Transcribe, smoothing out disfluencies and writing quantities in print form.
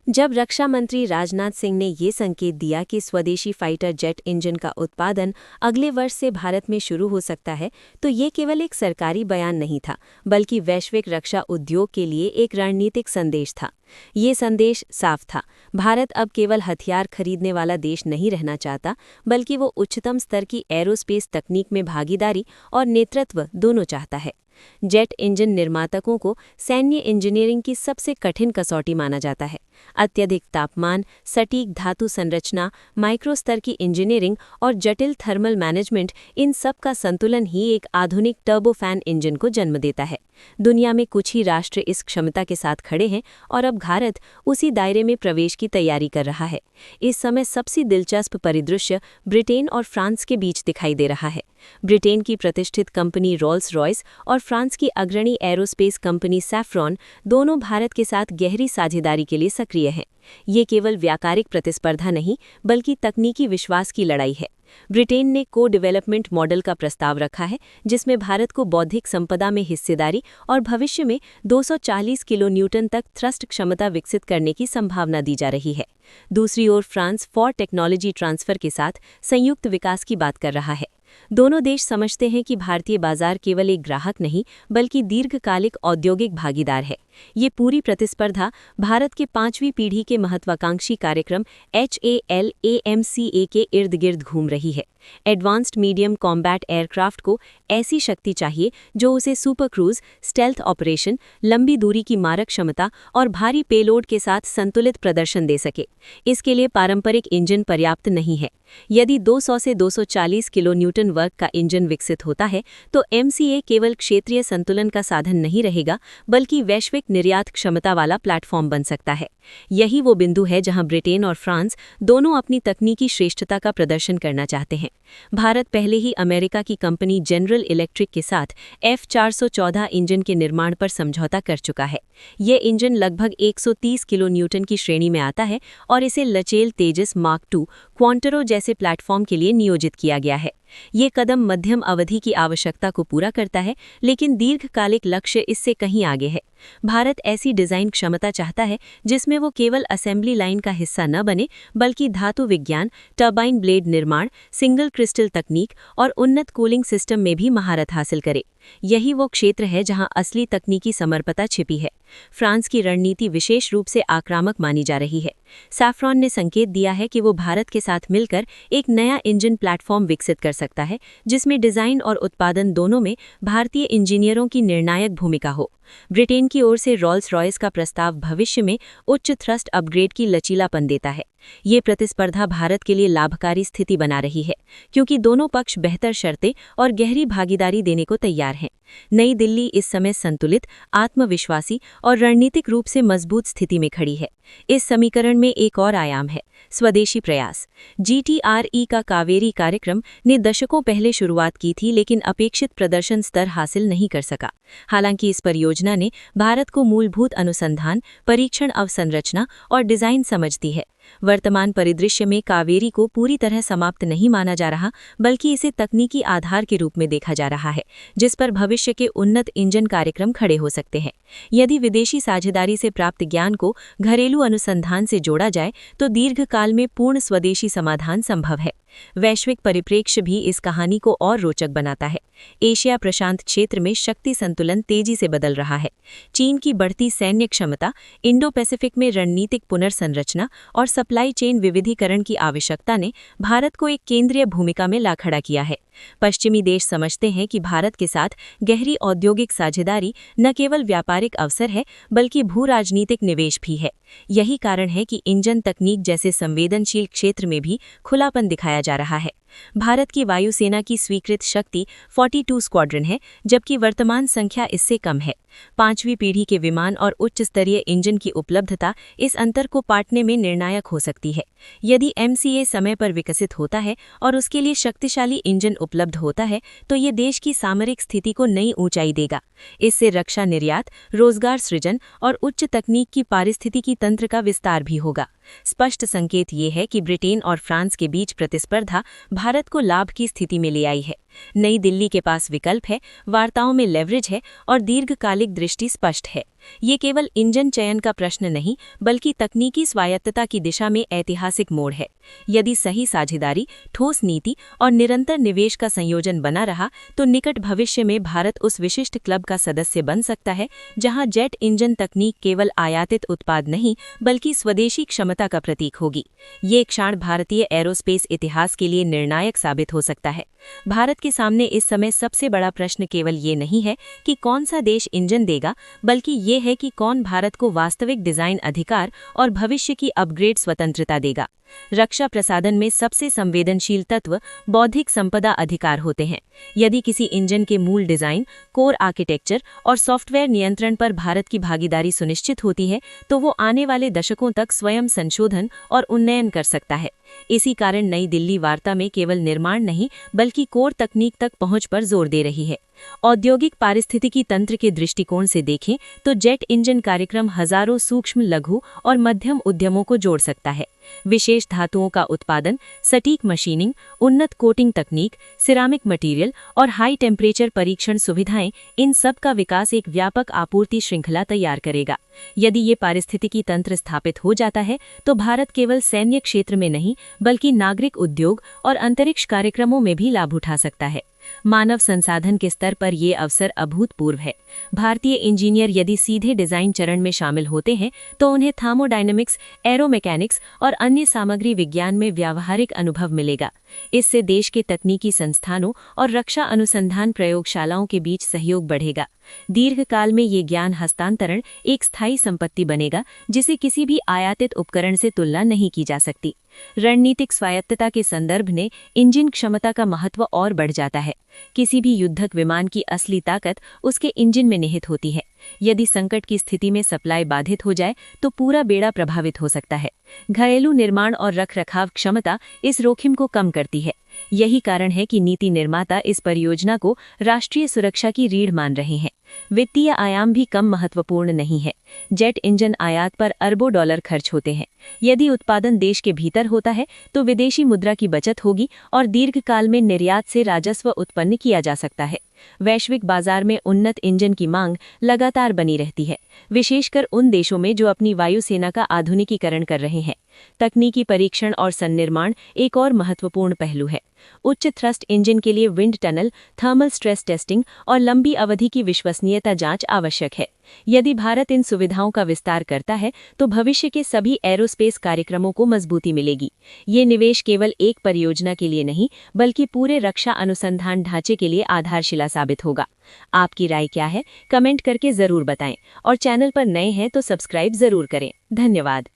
जब रक्षा मंत्री राजनाथ सिंह ने ये संकेत दिया कि स्वदेशी फाइटर जेट इंजन का उत्पादन अगले वर्ष से भारत में शुरू हो सकता है, तो ये केवल एक सरकारी बयान नहीं था, बल्कि वैश्विक रक्षा उद्योग के लिए एक रणनीतिक संदेश था। ये संदेश साफ था। भारत अब केवल हथियार खरीदने वाला देश नहीं रहना चाहता, बल्कि वो उच्चतम स्तर की एरोस्पेस तकनीक में भागीदारी और नेतृत्व दोनों चाहता है। जेट इंजन निर्माताओं को सैन्य इंजीनियरिंग की सबसे कठिन कसौटी माना जाता है। अत्यधिक तापमान, सटीक धातु संरचना, माइक्रो स्तर की इंजीनियरिंग और जटिल थर्मल मैनेजमेंट, इन सब का संतुलन ही एक आधुनिक टर्बोफैन इंजन को जन्म देता है। दुनिया में कुछ ही राष्ट्र इस क्षमता के साथ खड़े हैं और अब भारत उसी दायरे में प्रवेश की तैयारी कर रहा है। इस समय सबसे दिलचस्प परिदृश्य ब्रिटेन और फ्रांस के बीच दिखाई दे रहा है। ब्रिटेन की प्रतिष्ठित कंपनी रोल्स रॉयस और फ्रांस की अग्रणी एरोस्पेस कंपनी सैफ्रॉन दोनों भारत के साथ गहरी साझेदारी के लिए सक्रिय हैं। ये केवल व्यापारिक प्रतिस्पर्धा नहीं, बल्कि तकनीकी विश्वास की लड़ाई है। ब्रिटेन ने को-डेवलपमेंट मॉडल का प्रस्ताव रखा है, जिसमें भारत को बौद्धिक संपदा में हिस्सेदारी और भविष्य में 240 किलो न्यूटन तक थ्रस्ट क्षमता विकसित करने की संभावना दी जा रही है। दूसरी ओर फ्रांस फॉर टेक्नोलॉजी ट्रांसफर के साथ संयुक्त विकास की बात कर रहा है। दोनों देश समझते हैं कि भारतीय बाजार केवल एक ग्राहक नहीं, बल्कि दीर्घकालिक औद्योगिक भागीदार है। ये पूरी प्रतिस्पर्धा भारत के 5वीं पीढ़ी के महत्वाकांक्षी कार्यक्रम HALAMCA के इर्द गिर्द घूम रही है। एडवांस्ड मीडियम कॉम्बैट एयरक्राफ्ट को ऐसी शक्ति चाहिए जो उसे सुपर क्रूज, स्टेल्थ ऑपरेशन, लंबी दूरी की मारक क्षमता और भारी पेलोड के साथ संतुलित प्रदर्शन दे सके। इसके लिए पारंपरिक इंजन पर्याप्त नहीं है। यदि 200 से 240 किलो न्यूटन वर्ग का इंजन विकसित होता है, तो MCA केवल क्षेत्रीय संतुलन का साधन नहीं रहेगा, बल्कि वैश्विक निर्यात क्षमता वाला प्लेटफॉर्म बन सकता है। यही वो बिंदु है जहां ब्रिटेन और फ्रांस दोनों अपनी तकनीकी श्रेष्ठता का प्रदर्शन करना चाहते हैं। भारत पहले ही अमेरिका की कंपनी जनरल इलेक्ट्रिक के साथ F414 इंजन के निर्माण पर समझौता कर चुका है। ये इंजन लगभग 130 किलो न्यूटन की श्रेणी में आता है और इसे लचेल तेजस मार्क II क्वांटरो जैसे प्लेटफॉर्म के लिए नियोजित किया गया है। ये कदम मध्यम अवधि की आवश्यकता को पूरा करता है, लेकिन दीर्घकालिक लक्ष्य इससे कहीं आगे है। भारत ऐसी डिजाइन क्षमता चाहता है जिसमें वो केवल असेंबली लाइन का हिस्सा न बने, बल्कि धातु विज्ञान, टर्बाइन ब्लेड निर्माण, सिंगल क्रिस्टल तकनीक और उन्नत कूलिंग सिस्टम में भी महारत हासिल करे। यही वो क्षेत्र है जहां असली तकनीकी समर्पता छिपी है। फ्रांस की रणनीति विशेष रूप से आक्रामक मानी जा रही है। सैफ्रॉन ने संकेत दिया है कि वो भारत के साथ मिलकर एक नया इंजन प्लेटफॉर्म विकसित कर सकता है, जिसमें डिजाइन और उत्पादन दोनों में भारतीय इंजीनियरों की निर्णायक भूमिका हो। ब्रिटेन की ओर से रोल्स रॉयस का प्रस्ताव भविष्य में उच्च थ्रस्ट अपग्रेड की लचीलापन देता है। ये प्रतिस्पर्धा भारत के लिए लाभकारी स्थिति बना रही है, क्योंकि दोनों पक्ष बेहतर शर्तें और गहरी भागीदारी देने को तैयार हैं। नई दिल्ली इस समय संतुलित, आत्मविश्वासी और रणनीतिक रूप से मजबूत स्थिति में खड़ी है। इस समीकरण में एक और आयाम है, स्वदेशी प्रयास। GTRE का कावेरी कार्यक्रम ने दशकों पहले शुरुआत की थी, लेकिन अपेक्षित प्रदर्शन स्तर हासिल नहीं कर सका। हालांकि इस परियोजना ने भारत को मूलभूत अनुसंधान, परीक्षण अवसंरचना और डिजाइन समझ दी है। वर्तमान परिदृश्य में कावेरी को पूरी तरह समाप्त नहीं माना जा रहा, बल्कि इसे तकनीकी आधार के रूप में देखा जा रहा है, जिस पर भविष्य के उन्नत इंजन कार्यक्रम खड़े हो सकते हैं। यदि विदेशी साझेदारी से प्राप्त ज्ञान को घरेलू अनुसंधान से जोड़ा जाए, तो दीर्घकाल में पूर्ण स्वदेशी समाधान संभव है। वैश्विक परिप्रेक्ष्य भी इस कहानी को और रोचक बनाता है। एशिया प्रशांत क्षेत्र में शक्ति संतुलन तेजी से बदल रहा है। चीन की बढ़ती सैन्य क्षमता, इंडो पैसिफिक में रणनीतिक पुनर्संरचना और सप्लाई चेन विविधीकरण की आवश्यकता ने भारत को एक केंद्रीय भूमिका में ला खड़ा किया है। पश्चिमी देश समझते हैं कि भारत के साथ गहरी औद्योगिक साझेदारी न केवल व्यापारिक अवसर है, बल्कि भू-राजनीतिक निवेश भी है। यही कारण है कि इंजन तकनीक जैसे संवेदनशील क्षेत्र में भी खुलापन दिखाया जा रहा है। भारत की वायुसेना की स्वीकृत शक्ति 42 स्क्वाड्रन है, जबकि वर्तमान संख्या इससे कम है। 5वीं पीढ़ी के विमान और उच्च स्तरीय इंजन की उपलब्धता इस अंतर को पाटने में निर्णायक हो सकती है। यदि MCA समय पर विकसित होता है और उसके लिए शक्तिशाली इंजन उपलब्ध होता है, तो ये देश की सामरिक स्थिति को नई ऊंचाई देगा। इससे रक्षा निर्यात, रोजगार सृजन और उच्च तकनीक की पारिस्थितिकी तंत्र का विस्तार भी होगा। स्पष्ट संकेत ये है कि ब्रिटेन और फ्रांस के बीच प्रतिस्पर्धा भारत को लाभ की स्थिति में ले आई है। नई दिल्ली के पास विकल्प है, वार्ताओं में लेवरेज है और दीर्घकालिक दृष्टि स्पष्ट है। ये केवल इंजन चयन का प्रश्न नहीं, बल्कि तकनीकी स्वायत्तता की दिशा में ऐतिहासिक मोड़ है। यदि सही साझेदारी, ठोस नीति और निरंतर निवेश का संयोजन बना रहा, तो निकट भविष्य में भारत उस विशिष्ट क्लब का सदस्य बन सकता है जहां जेट इंजन तकनीक केवल आयातित उत्पाद नहीं, बल्कि स्वदेशी क्षमता का प्रतीक होगी। ये क्षण भारतीय एरोस्पेस इतिहास के लिए निर्णायक साबित हो सकता है। भारत के सामने इस समय सबसे बड़ा प्रश्न केवल ये नहीं है कि कौन सा देश इंजन देगा, बल्कि ये है कि कौन भारत को वास्तविक डिजाइन अधिकार और भविष्य की अपग्रेड स्वतंत्रता देगा। रक्षा प्रसाधन में सबसे संवेदनशील तत्व बौद्धिक संपदा अधिकार होते हैं। यदि किसी इंजन के मूल डिजाइन, कोर आर्किटेक्चर और सॉफ्टवेयर नियंत्रण पर भारत की भागीदारी सुनिश्चित होती है, तो वो आने वाले दशकों तक स्वयं संशोधन और उन्नयन कर सकता है। इसी कारण नई दिल्ली वार्ता में केवल निर्माण नहीं, बल्कि कोर तकनीक तक पहुंच पर जोर दे रही है। औद्योगिक पारिस्थितिकी तंत्र के दृष्टिकोण से देखें तो जेट इंजन कार्यक्रम हजारों सूक्ष्म, लघु और मध्यम उद्यमों को जोड़ सकता है। विशेष धातुओं का उत्पादन, सटीक मशीनिंग, उन्नत कोटिंग तकनीक, सिरामिक मटेरियल और हाई टेम्परेचर परीक्षण सुविधाएं, इन सब का विकास एक व्यापक आपूर्ति श्रृंखला तैयार करेगा। यदि ये पारिस्थितिकी तंत्र स्थापित हो जाता है, तो भारत केवल सैन्य क्षेत्र में नहीं, बल्कि नागरिक उद्योग और अंतरिक्ष कार्यक्रमों में भी लाभ उठा सकता है। मानव संसाधन के स्तर पर ये अवसर अभूतपूर्व है। भारतीय इंजीनियर यदि सीधे डिजाइन चरण में शामिल होते हैं, तो उन्हें थर्मोडायनेमिक्स, एरोमैकेनिक्स और अन्य सामग्री विज्ञान में व्यावहारिक अनुभव मिलेगा। इससे देश के तकनीकी संस्थानों और रक्षा अनुसंधान प्रयोगशालाओं के बीच सहयोग बढ़ेगा। दीर्घकाल में ये ज्ञान हस्तांतरण एक स्थायी संपत्ति बनेगा, जिसे किसी भी आयातित उपकरण से तुलना नहीं की जा सकती। रणनीतिक स्वायत्तता के संदर्भ में इंजन क्षमता का महत्व और बढ़ जाता है। किसी भी युद्धक विमान की असली ताकत उसके इंजन में निहित होती है। यदि संकट की स्थिति में सप्लाई बाधित हो जाए, तो पूरा बेड़ा प्रभावित हो सकता है। घरेलू निर्माण और रखरखाव क्षमता इस जोखिम को कम करती है। यही कारण है कि नीति निर्माता इस परियोजना को राष्ट्रीय सुरक्षा की रीढ़ मान रहे हैं। वित्तीय आयाम भी कम महत्वपूर्ण नहीं है। जेट इंजन आयात पर अरबों डॉलर खर्च होते हैं। यदि उत्पादन देश के भीतर होता है, तो विदेशी मुद्रा की बचत होगी और दीर्घकाल में निर्यात से राजस्व उत्पन्न किया जा सकता है। वैश्विक बाजार में उन्नत इंजन की मांग लगातार बनी रहती है, विशेषकर उन देशों में जो अपनी वायुसेना का आधुनिकीकरण कर रहे हैं। तकनीकी परीक्षण और सन्निर्माण एक और महत्वपूर्ण पहलू है। उच्च थ्रस्ट इंजन के लिए wind tunnel, thermal stress testing और लंबी अवधि की विश्वसनीयता जांच आवश्यक है। यदि भारत इन सुविधाओं का विस्तार करता है, तो भविष्य के सभी एरोस्पेस कार्यक्रमों को मजबूती मिलेगी। ये निवेश केवल एक परियोजना के लिए नहीं, बल्कि पूरे रक्षा अनुसंधान ढांचे के लिए आधारशिला साबित होगा। आपकी राय क्या है? कमेंट करके जरूर बताएं और चैनल पर नए हैं तो सब्सक्राइब जरूर करें। धन्यवाद।